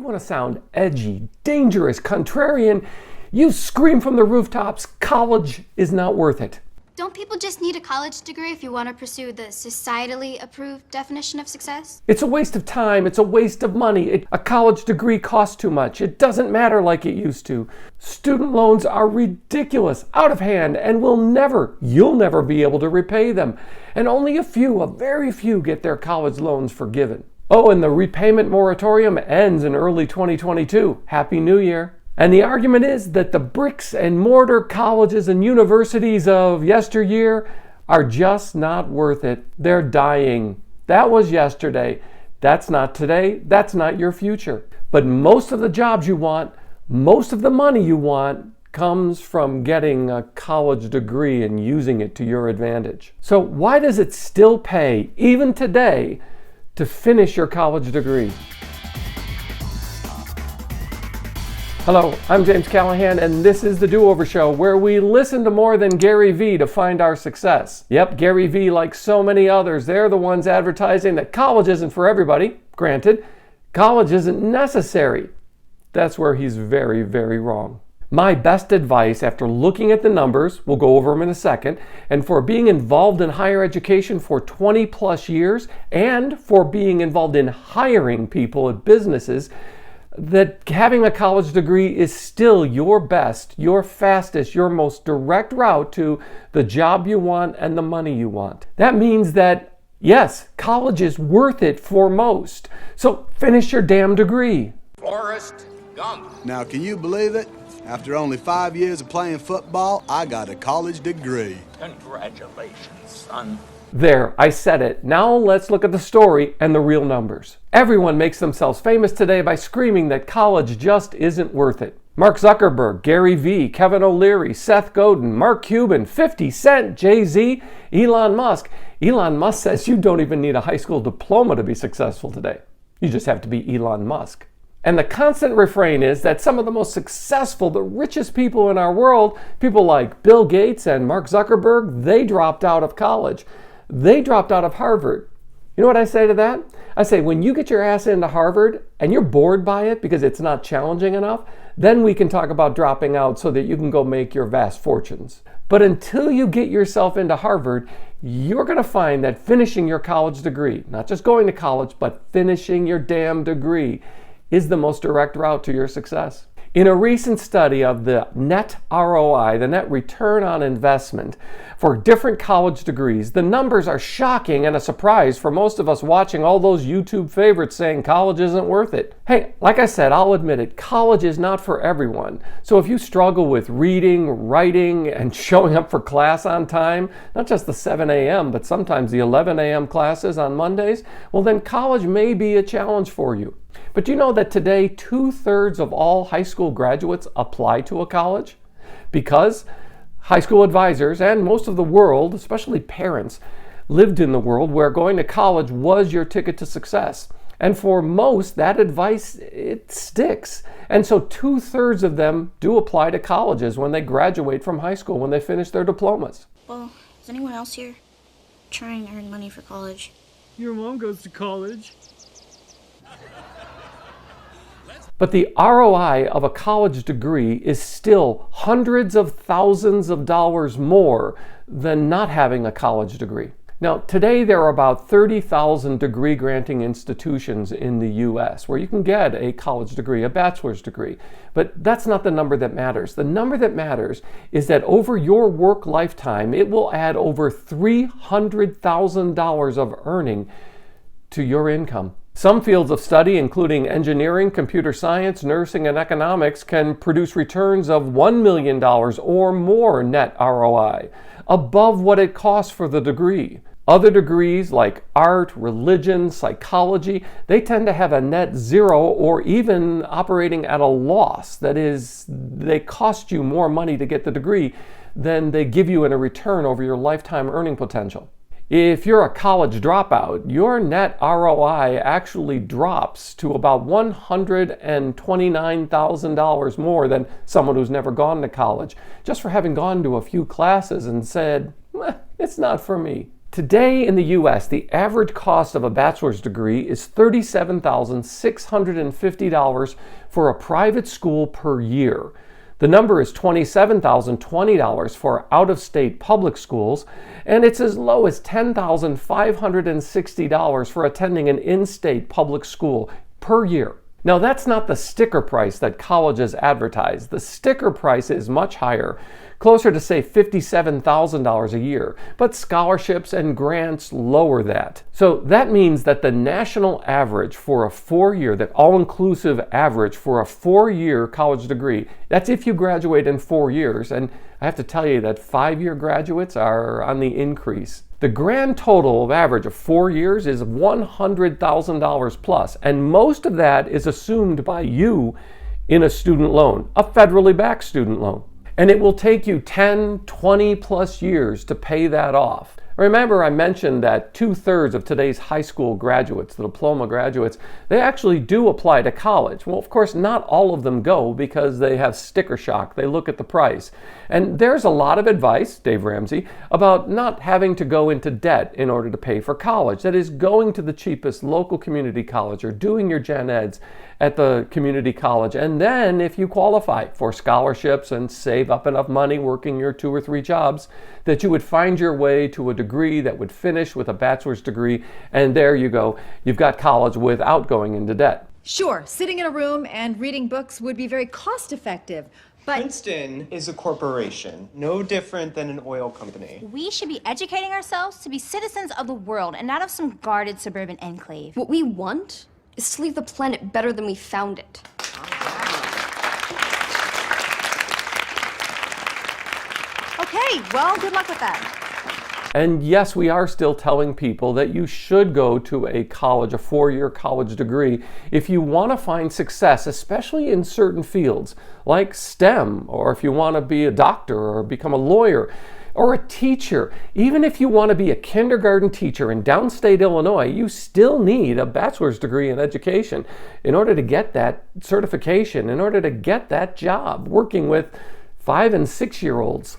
want to sound edgy, dangerous, contrarian, you scream from the rooftops, college is not worth it. Don't people just need a college degree if you want to pursue the societally approved definition of success? It's a waste of time. It's a waste of money. A college degree costs too much. It doesn't matter like it used to. Student loans are ridiculous, out of hand, and you'll never be able to repay them. And only a very few get their college loans forgiven. Oh, and the repayment moratorium ends in early 2022. Happy New Year. And the argument is that the bricks and mortar colleges and universities of yesteryear are just not worth it. They're dying. That was yesterday. That's not today. That's not your future. But most of the jobs you want, most of the money you want, comes from getting a college degree and using it to your advantage. So why does it still pay, even today, to finish your college degree? Hello, I'm James Callahan, and this is the Do-Over Show, where we listen to more than Gary Vee to find our success. Yep, Gary Vee, like so many others, they're the ones advertising that college isn't for everybody. Granted, college isn't necessary. That's where he's very, very wrong. My best advice after looking at the numbers, we'll go over them in a second, and for being involved in higher education for 20 plus years, and for being involved in hiring people at businesses, that having a college degree is still your best, your fastest, your most direct route to the job you want and the money you want. That means that, yes, college is worth it for most. So finish your damn degree. Forrest Gump. Now, can you believe it? After only 5 years of playing football, I got a college degree. Congratulations, son. There, I said it. Now let's look at the story and the real numbers. Everyone makes themselves famous today by screaming that college just isn't worth it. Mark Zuckerberg, Gary Vee, Kevin O'Leary, Seth Godin, Mark Cuban, 50 Cent, Jay-Z, Elon Musk. Elon Musk says you don't even need a high school diploma to be successful today. You just have to be Elon Musk. And the constant refrain is that some of the most successful, the richest people in our world, people like Bill Gates and Mark Zuckerberg, they dropped out of college. They dropped out of Harvard. You know what I say to that? I say, when you get your ass into Harvard and you're bored by it because it's not challenging enough, then we can talk about dropping out so that you can go make your vast fortunes. But until you get yourself into Harvard, you're going to find that finishing your college degree, not just going to college, but finishing your damn degree, is the most direct route to your success. In a recent study of the net ROI, the net return on investment, for different college degrees, the numbers are shocking and a surprise for most of us watching all those YouTube favorites saying college isn't worth it. Hey, like I said, I'll admit it, college is not for everyone. So if you struggle with reading, writing, and showing up for class on time, not just the 7 a.m., but sometimes the 11 a.m. classes on Mondays, well then college may be a challenge for you. But you know that today 2/3 of all high school graduates apply to a college? Because high school advisors and most of the world, especially parents, lived in the world where going to college was your ticket to success. And for most, that advice, it sticks. And so 2/3 of them do apply to colleges when they graduate from high school, when they finish their diplomas. Well, is anyone else here trying to earn money for college? Your mom goes to college. But the ROI of a college degree is still hundreds of thousands of dollars more than not having a college degree. Now, today there are about 30,000 degree granting institutions in the US where you can get a college degree, a bachelor's degree. But that's not the number that matters. The number that matters is that over your work lifetime, it will add over $300,000 of earning to your income. Some fields of study, including engineering, computer science, nursing, and economics, can produce returns of $1 million or more net ROI, above what it costs for the degree. Other degrees like art, religion, psychology, they tend to have a net zero or even operating at a loss. That is, they cost you more money to get the degree than they give you in a return over your lifetime earning potential. If you're a college dropout, your net ROI actually drops to about $129,000 more than someone who's never gone to college, just for having gone to a few classes and said, it's not for me. Today in the US, the average cost of a bachelor's degree is $37,650 for a private school per year. The number is $27,020 for out-of-state public schools, and it's as low as $10,560 for attending an in-state public school per year. Now, that's not the sticker price that colleges advertise. The sticker price is much higher, closer to, say, $57,000 a year, but scholarships and grants lower that. So that means that the national average for a 4-year, the all-inclusive average for a 4-year college degree, that's if you graduate in 4 years, and I have to tell you that 5-year graduates are on the increase. The grand total of average of 4 years is $100,000 plus, and most of that is assumed by you in a student loan, a federally backed student loan. And it will take you 10, 20 plus years to pay that off. Remember, I mentioned that 2/3 of today's high school graduates, the diploma graduates, they actually do apply to college. Well, of course, not all of them go because they have sticker shock. They look at the price. And there's a lot of advice, Dave Ramsey, about not having to go into debt in order to pay for college. That is, going to the cheapest local community college or doing your gen eds at the community college. And then if you qualify for scholarships and save up enough money working your 2 or 3 jobs, that you would find your way to a degree that would finish with a bachelor's degree, and there you go. You've got college without going into debt. Sure, sitting in a room and reading books would be very cost effective, but Princeton is a corporation, no different than an oil company. We should be educating ourselves to be citizens of the world and not of some guarded suburban enclave. What we want is to leave the planet better than we found it. okay, well, good luck with that. And yes, we are still telling people that you should go to a college, a 4-year college degree, if you want to find success, especially in certain fields like STEM, or if you want to be a doctor or become a lawyer or a teacher. Even if you want to be a kindergarten teacher in downstate Illinois, you still need a bachelor's degree in education in order to get that certification, in order to get that job working with 5- and 6-year-olds.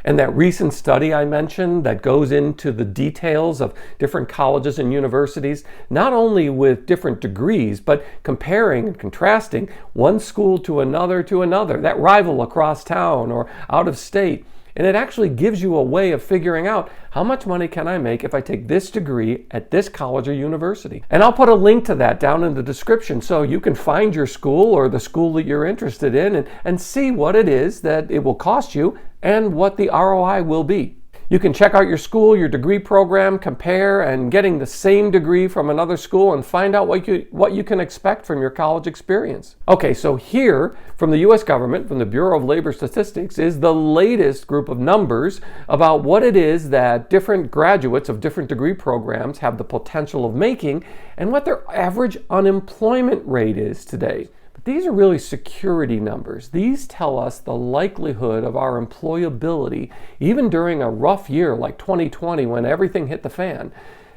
And that recent study I mentioned that goes into the details of different colleges and universities, not only with different degrees, but comparing and contrasting one school to another, that rival across town or out of state. And it actually gives you a way of figuring out how much money can I make if I take this degree at this college or university. And I'll put a link to that down in the description so you can find your school or the school that you're interested in and see what it is that it will cost you and what the ROI will be. You can check out your school, your degree program, compare, and getting the same degree from another school and find out what you can expect from your college experience. Okay, so here from the U.S. government, from the Bureau of Labor Statistics, is the latest group of numbers about what it is that different graduates of different degree programs have the potential of making and what their average unemployment rate is today. These are really security numbers. These tell us the likelihood of our employability, even during a rough year like 2020 when everything hit the fan.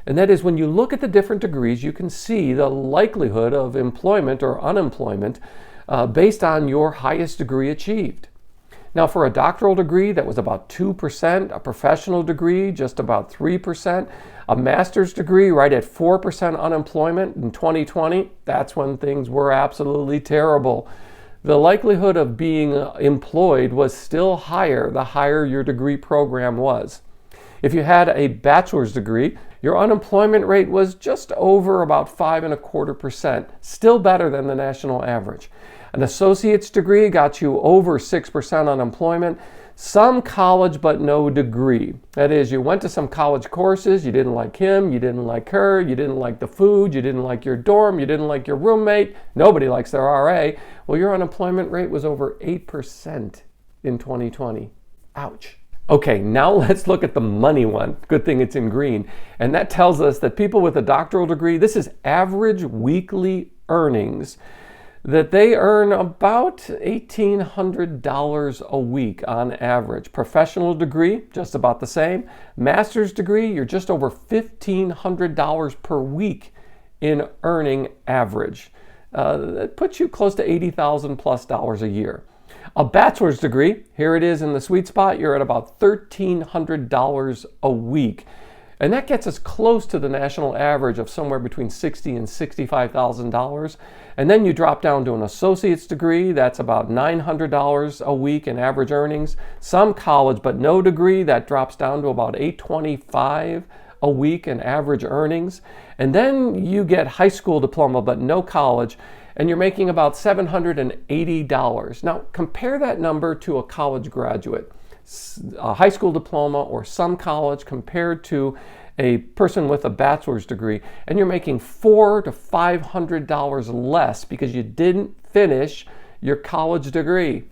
And that is, when you look at the different degrees, you can see the likelihood of employment or unemployment based on your highest degree achieved. Now, for a doctoral degree, that was about 2%, a professional degree, just about 3%, a master's degree, right at 4% unemployment in 2020. That's when things were absolutely terrible. The likelihood of being employed was still higher the higher your degree program was. If you had a bachelor's degree, your unemployment rate was just over about 5.25%, still better than the national average. An associate's degree got you over 6% unemployment. Some college but no degree. That is, you went to some college courses, you didn't like him, you didn't like her, you didn't like the food, you didn't like your dorm, you didn't like your roommate, nobody likes their RA. Well, your unemployment rate was over 8% in 2020. Ouch. Okay, now let's look at the money one. Good thing it's in green. And that tells us that people with a doctoral degree, this is average weekly earnings, that they earn about $1,800 a week on average. Professional degree, just about the same. Master's degree, you're just over $1,500 per week in earning average. That puts you close to $80,000 plus a year. A bachelor's degree, here it is in the sweet spot, you're at about $1,300 a week. And that gets us close to the national average of somewhere between $60,000 and $65,000. And then you drop down to an associate's degree, that's about $900 a week in average earnings. Some college but no degree, that drops down to about $825 a week in average earnings. And then you get high school diploma but no college, and you're making about $780. Now compare that number to a college graduate. A high school diploma or some college compared to a person with a bachelor's degree, and you're making $400 to $500 less because you didn't finish your college degree.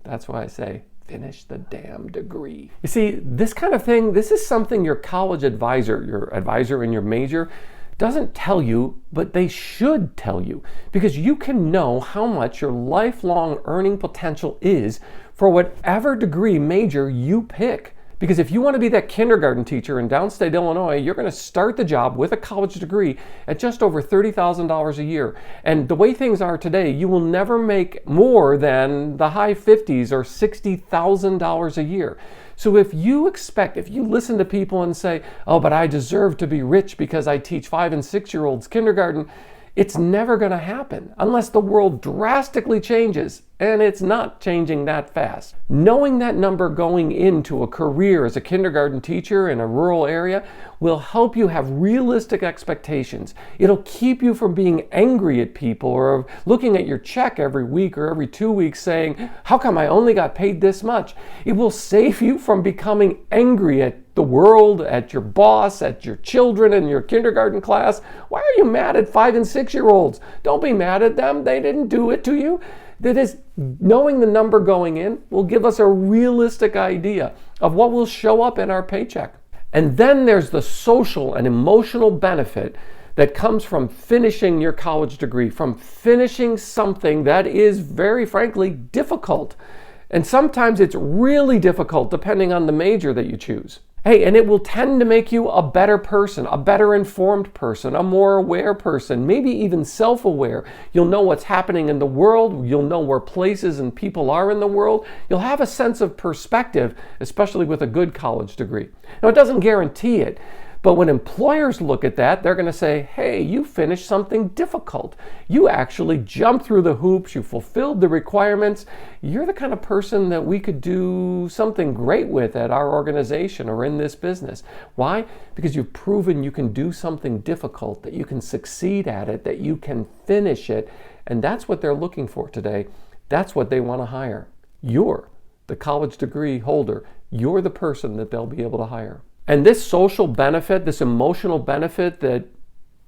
That's why I say finish the damn degree. You see, this kind of thing, this is something your college advisor, your advisor in your major, doesn't tell you, but they should tell you, because you can know how much your lifelong earning potential is for whatever degree major you pick. Because if you want to be that kindergarten teacher in downstate Illinois, you're going to start the job with a college degree at just over $30,000 a year. And the way things are today, you will never make more than the high 50s or $60,000 a year. So if you listen to people and say, oh, but I deserve to be rich because I teach 5- and 6-year-olds kindergarten, it's never going to happen unless the world drastically changes, and it's not changing that fast. Knowing that number going into a career as a kindergarten teacher in a rural area will help you have realistic expectations. It'll keep you from being angry at people or looking at your check every week or every 2 weeks saying, how come I only got paid this much? It will save you from becoming angry at the world, at your boss, at your children in your kindergarten class. Why are you mad at 5- and 6-year-olds? Don't be mad at them. They didn't do it to you. That is, knowing the number going in will give us a realistic idea of what will show up in our paycheck. And then there's the social and emotional benefit that comes from finishing your college degree, from finishing something that is very frankly difficult. And sometimes it's really difficult depending on the major that you choose. Hey, and it will tend to make you a better person, a better informed person, a more aware person, maybe even self-aware. You'll know what's happening in the world. You'll know where places and people are in the world. You'll have a sense of perspective, especially with a good college degree. Now, it doesn't guarantee it, but when employers look at that, they're going to say, hey, you finished something difficult. You actually jumped through the hoops. You fulfilled the requirements. You're the kind of person that we could do something great with at our organization or in this business. Why? Because you've proven you can do something difficult, that you can succeed at it, that you can finish it. And that's what they're looking for today. That's what they want to hire. You're the college degree holder. You're the person that they'll be able to hire. And this social benefit, this emotional benefit that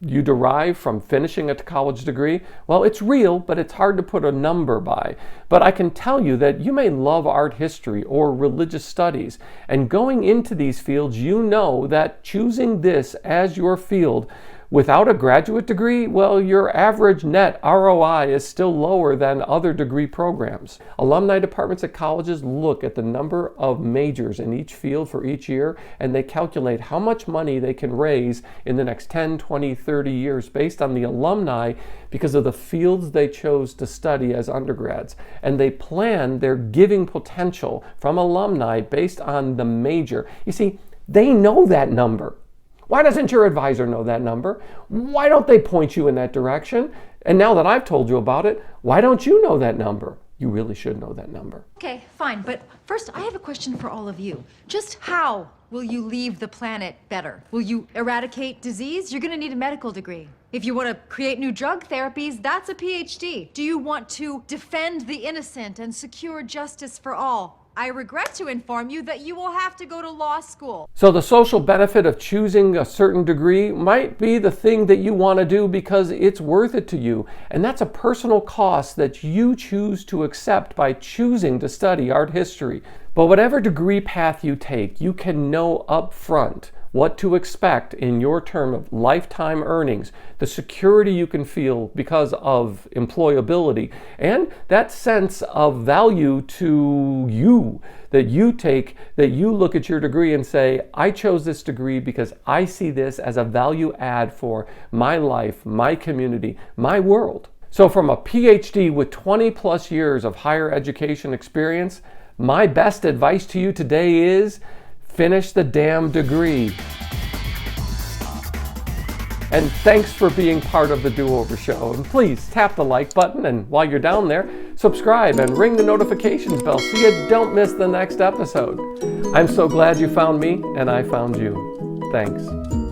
you derive from finishing a college degree, well, it's real, but it's hard to put a number by. But I can tell you that you may love art history or religious studies, and going into these fields, you know that choosing this as your field without a graduate degree, well, your average net ROI is still lower than other degree programs. Alumni departments at colleges look at the number of majors in each field for each year, and they calculate how much money they can raise in the next 10, 20, 30 years based on the alumni because of the fields they chose to study as undergrads. And they plan their giving potential from alumni based on the major. You see, they know that number. Why doesn't your advisor know that number? Why don't they point you in that direction? And now that I've told you about it, why don't you know that number? You really should know that number. Okay, fine, but first I have a question for all of you. Just how will you leave the planet better? Will you eradicate disease? You're gonna need a medical degree. If you want to create new drug therapies, that's a Ph.D. Do you want to defend the innocent and secure justice for all? I regret to inform you that you will have to go to law school. So the social benefit of choosing a certain degree might be the thing that you want to do because it's worth it to you. And that's a personal cost that you choose to accept by choosing to study art history. But whatever degree path you take, you can know up front what to expect in your term of lifetime earnings, the security you can feel because of employability, and that sense of value to you that you take, that you look at your degree and say, I chose this degree because I see this as a value add for my life, my community, my world. So from a Ph.D. with 20 plus years of higher education experience, my best advice to you today is finish the damn degree. And thanks for being part of the Do-Over Show. And please tap the like button, and while you're down there, subscribe and ring the notifications bell so you don't miss the next episode. I'm so glad you found me and I found you. Thanks.